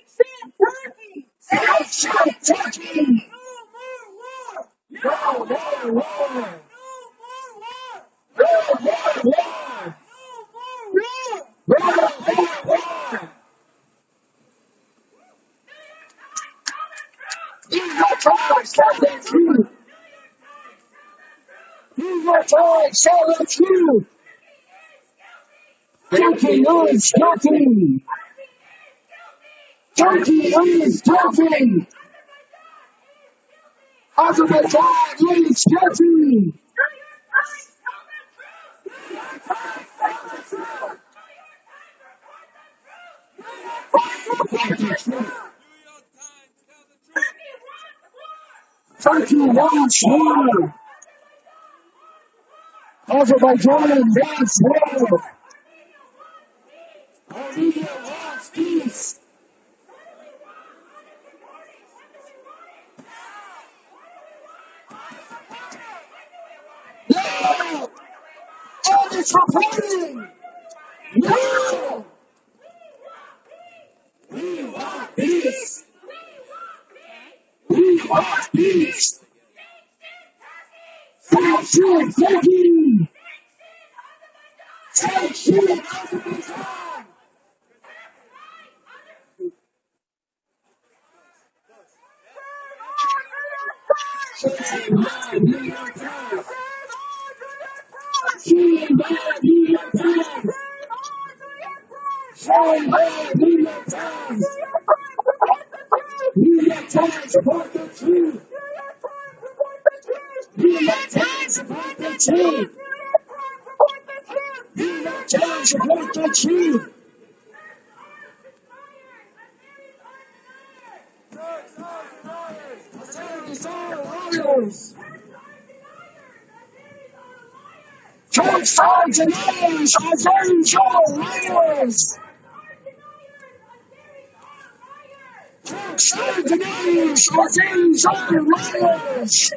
Sanction Turkey! Sanction Turkey! No more war! No more war! No more war! No more war! No more war! No more war! New York Times, tell the truth! New York Times, tell the truth! Turkey is guilty! Turkey is guilty! Azerbaijan is guilty! Turkey wants war! Azerbaijan wants war! Armenia wants peace! No! All this reporting! No! We want peace! We want peace! Sanction Turkey! Sanction Azerbaijan! New York Times! New York Times! Shame on New York Times. New York Times support the truth. New York Times support the truth. New York Times support the truth. Church signs and others are very liars. Church signs and others are very liars.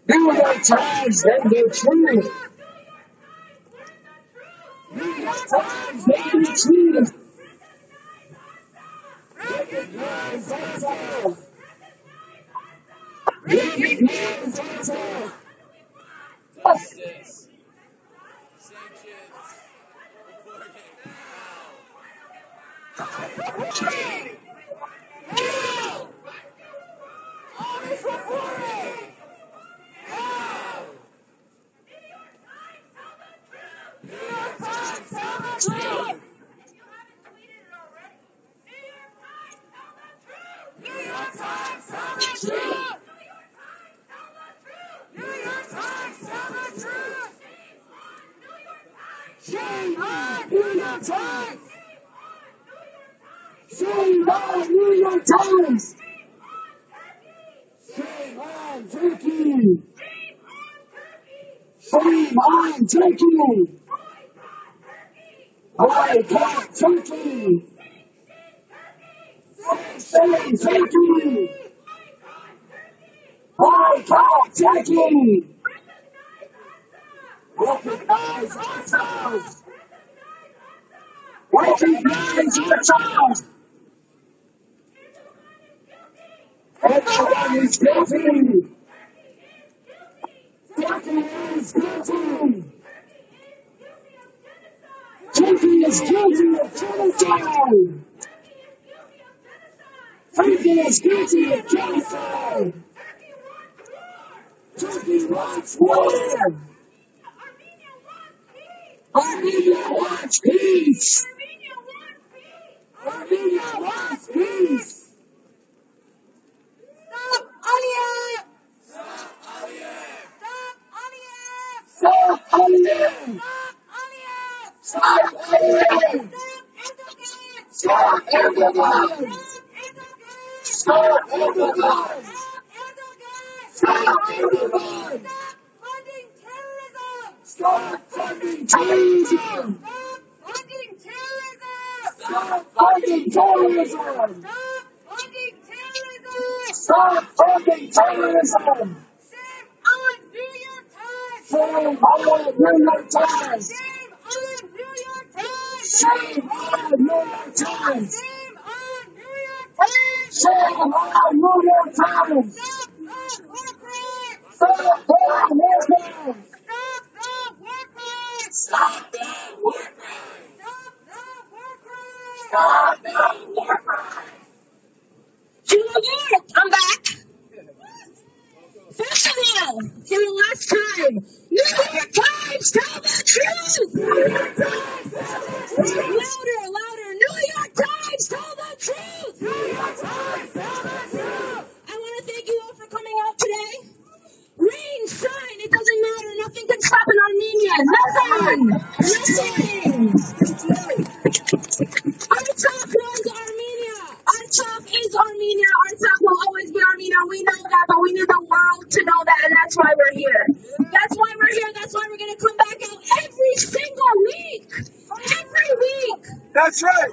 New York Times and the truth. New York Times and the truth. Recognize that's all. Recognize that's all. Justice. Sanctions. Reporting. Help! Honest reporting. Help! New York Times, tell the truth. New York Times, tell the truth. New York Times, tell the truth. Shame on New York Times. Shame on New York Times. Shame on Turkey. Shame on Turkey. Boycott Turkey. Shame Turkey. Boycott Turkey. Recognize ourselves. Recognize ourselves. Everyone is guilty. Turkey is guilty. Turkey is guilty of genocide. Turkey is guilty of genocide. Turkey wants war. Armenia wants peace. Armenia wants peace. Stop Aliyev! Stop Aliyev! Stop Aliyev! Stop Erdogan! Stop Erdogan! Stop Erdogan! Stop funding terrorism! Stop funding terrorism! Stop funding terrorism! Shame on New York Times! Shame on New York Times! Shame on New York Times! Stop the war crimes! Stop the war crimes! Stop the war crimes! Juliet, I'm back. First of all, for the last time, New York Times, tell the truth! Louder, louder. New York Times, tell the truth! New York Times, tell the truth! I want to thank you all for coming out today. Rain, shine, it doesn't matter. Nothing can stop an Armenian. Nothing! Artsakh runs Armenia. Artsakh is Armenia. Artsakh will always be Armenia. We know that, but we need the world to know that, and that's why we're here. That's why we're here. That's why we're going to come back out every single week. Every week. That's right.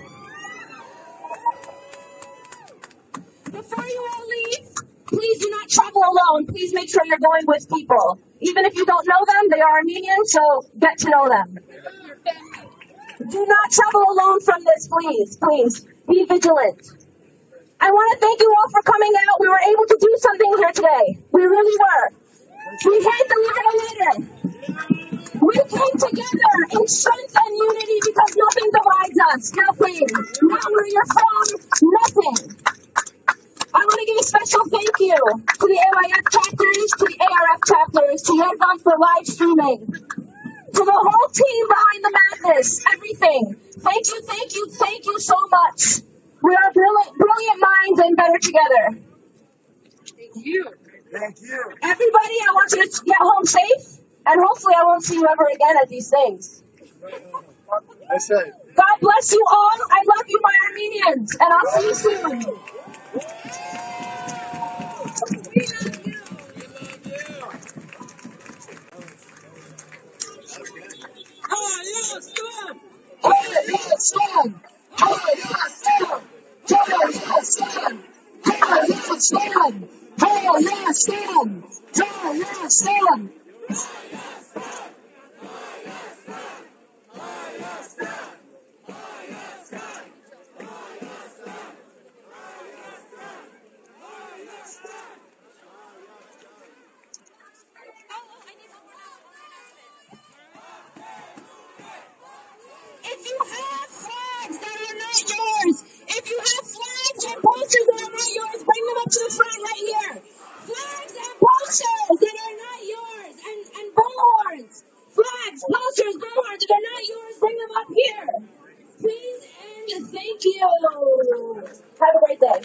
Before you all leave, please do not travel alone. Please make sure you're going with people. Even if you don't know them, they are Armenian, so get to know them. Do not travel alone from this, please. Please, be vigilant. I want to thank you all for coming out. We were able to do something here today. We really were. We hate the leader. We came together in strength and unity because nothing divides us. Nothing. Not where you're from. Nothing. I want to give a special thank you to the AYF chapters, to the ARF chapters, to Yergan for live streaming, To the whole team behind the madness, everything. Thank you so much. We are brilliant minds and better together. Thank you. Everybody, I want you to get home safe, and hopefully I won't see you ever again at these things. I say. God bless you all. I love you, my Armenians, and I'll see you soon. If you have flags that are not yours, if you have flags and posters that are not yours, bring them up to the front right here. Flags and posters that are not yours, and bullhorns. Flags, posters, bullhorns that are not yours, bring them up here. Please and thank you. Have a great day.